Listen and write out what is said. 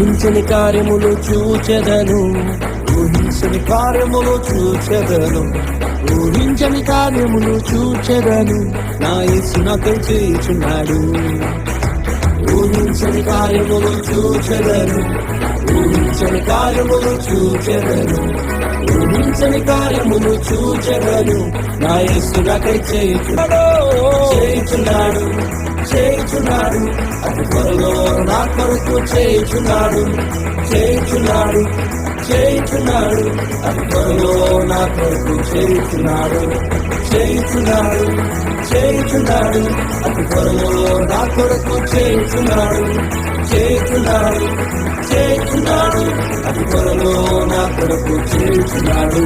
ఊహించని కార్యములు చూచెదను, ఊహించని కార్యములు చూచెదను, ఊహించని కార్యములు చూచెదను. నా యేసు నాకై చేయుచున్నాడు. ఊహించని కార్యములు చూచెదను, ఊహించని కార్యములు చూచెదను, ఊహించని కార్యములు చూచెదను. నా యేసు నాకై చేయుచున్నాడు, చేయుచున్నాడు, చేయుచున్నాడు. అతి త్వరలో నా కొరకు చేయుచున్నాడు, చేయుచున్నాడు, చేయుచున్నాడు. అతి త్వరలో నా కొరకు చేయుచున్నాడు, చేయుచున్నాడు, చేయుచున్నాడు. అతి త్వరలో నా కొరకు చేయుచున్నాడు, చేయుచున్నాడు, చేయుచున్నాడు. అతి త్వరలో నా కొరకు చేయుచున్నాడు.